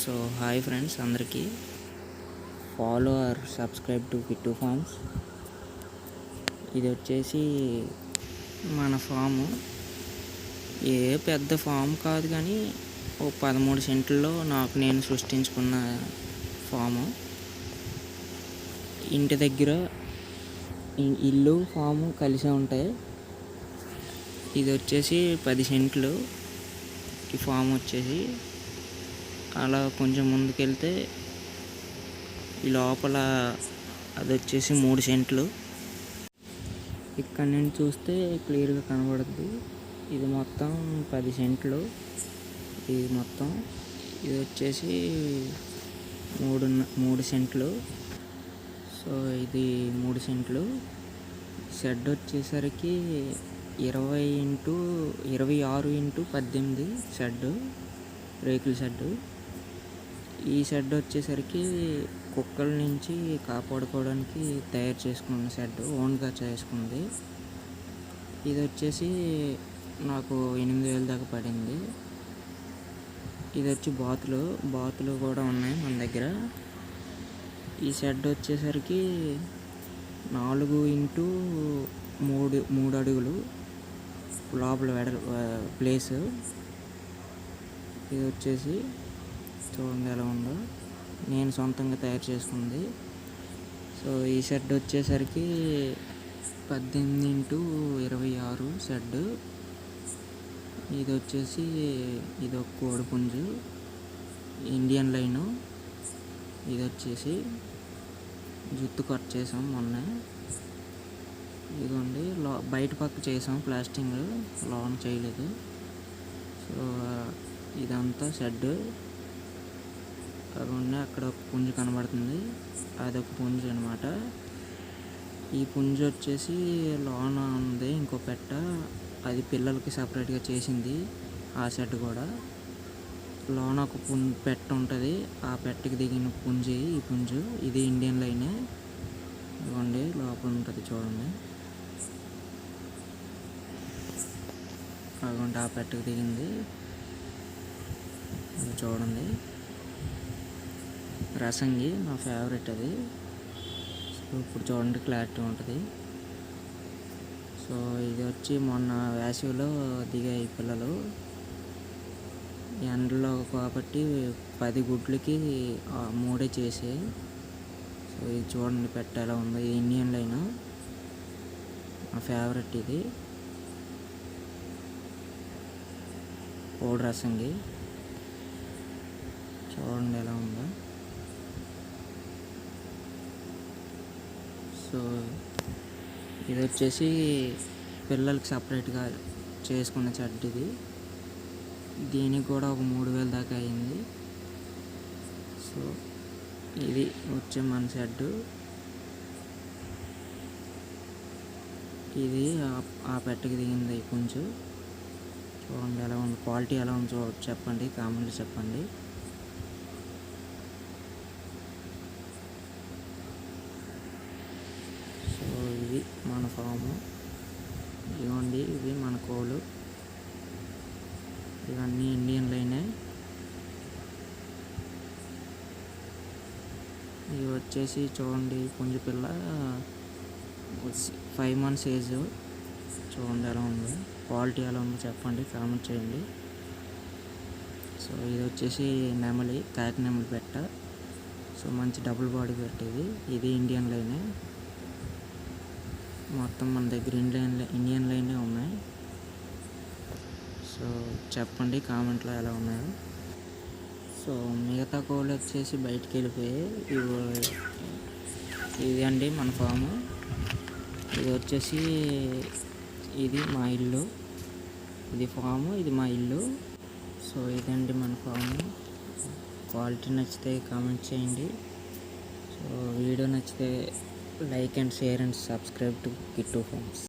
So hi friends అందరికీ, follow or subscribe to Kittu farms. ఇది వచ్చేసి మన ఫాము. ఏ పెద్ద ఫామ్ కాదు కానీ ఓ 13 సెంట్లలో నాకు నేను సృష్టించుకున్న ఫాము. ఇంటి దగ్గర ఇల్లు ఫాము కలిసే ఉంటాయి. ఇది వచ్చేసి 10 సెంట్లు ఈ ఫామ్ వచ్చేసి. అలా కొంచెం ముందుకెళ్తే ఈ లోపల అది వచ్చేసి 3 సెంట్లు. ఇక్కడ నుంచి చూస్తే క్లియర్గా కనబడుద్ది. ఇది మొత్తం 10 సెంట్లు. ఇది మొత్తం ఇది వచ్చేసి 3 సెంట్లు. సో ఇది 3 సెంట్లు. షెడ్ వచ్చేసరికి 26x18 షెడ్, రేకుల షెడ్. ఈ షెడ్ వచ్చేసరికి కుక్కల నుంచి కాపాడుకోవడానికి తయారు చేసుకున్న షెడ్, ఓన్గా చేసుకుంది. ఇది వచ్చేసి నాకు 8,000 దాకా పడింది. ఇది వచ్చి బాతులు కూడా ఉన్నాయి మన దగ్గర. ఈ షెడ్ వచ్చేసరికి 4x3 అడుగులు లోపల ప్లేసు. ఇది వచ్చేసి చూడండి ఎలా ఉందో, నేను సొంతంగా తయారు చేసుకుంది. సో ఈ షెడ్ వచ్చేసరికి 18x26 షెడ్. ఇది వచ్చేసి ఇది ఒక కోడిపుంజు, ఇండియన్ లైను. ఇది వచ్చేసి జుత్తు కట్ చేసాం మొన్న. ఇదిగోండి బయట పక్క చేసాం, ప్లాస్టింగ్ లోన్ చేయలేదు. సో ఇదంతా షెడ్. కాకుండా అక్కడ ఒక పుంజు కనబడుతుంది, అదొక పుంజు అనమాట. ఈ పుంజు వచ్చేసి లోన ఉంది ఇంకో పెట్ట, అది పిల్లలకి సపరేట్గా చేసింది. ఆ షెడ్ కూడా లోన ఒక పెట్ట ఉంటుంది, ఆ పెట్టకి దిగిన పుంజు ఈ పుంజు. ఇది ఇండియన్ లైనే. ఇదిగోండి లోపల ఉంటుంది చూడండి. కాకుండా ఆ పెట్టకి దిగింది చూడండి. రసంగి నా ఫేవరెట్ అది. సో ఇప్పుడు చూడండి క్లారిటీ ఉంటుంది. సో ఇది వచ్చి మొన్న వేసవిలో దిగాయి పిల్లలు ఎండలో కాబట్టి 10 గుడ్లకి 3 చేసాయి. సో ఇది చూడండి పెట్ట ఎలా ఉందో. ఇది ఇండియన్ లైన్, నా ఫేవరెట్ ఇది. ఓడి రసంగి చూడండి ఎలా ఉందో. సో ఇది వచ్చేసి పిల్లలకి సపరేట్గా చేసుకున్న షెడ్ ఇది. దీనికి కూడా ఒక 3,000 దాకా అయింది. సో ఇది వచ్చే మన షెడ్. ఇది ఆ పెట్టకి దిగింది కొంచెం. చూడండి ఎలా ఉంది, క్వాలిటీ ఎలా ఉందో చెప్పండి, కామెంట్లో చెప్పండి. సో ఇది మన ఫాము. ఇవ్వండి ఇవి మన కోళ్ళు. ఇవన్నీ ఇండియన్ లైనే. ఇవి వచ్చేసి చూడండి పుంజు పిల్ల 5 months ఏజ్. చూడండి ఎలా ఉందో, క్వాలిటీ ఎలా ఉందో చెప్పండి, కామెంట్ చేయండి. సో ఇది వచ్చేసి నెమలి, కాకి నెమలి పెట్ట. సో మంచి డబుల్ బాడీ పెట్టేది. ఇది ఇండియన్ లైనే. మొత్తం మన దగ్గర ఇండియన్ లైనే ఉన్నాయి. సో చెప్పండి కామెంట్లో ఎలా ఉన్నాయో. సో మిగతా కోళ్ళు వచ్చేసి బయటికి వెళ్ళిపోయాయి. ఇది అండి మన ఫాము. ఇది వచ్చేసి ఇది మా ఇల్లు. ఇది ఫాము, ఇది మా ఇల్లు. సో ఇదండి మన ఫాము. క్వాలిటీ నచ్చితే కామెంట్ చేయండి. సో వీడియో నచ్చితే like and share and subscribe to Kittu forms.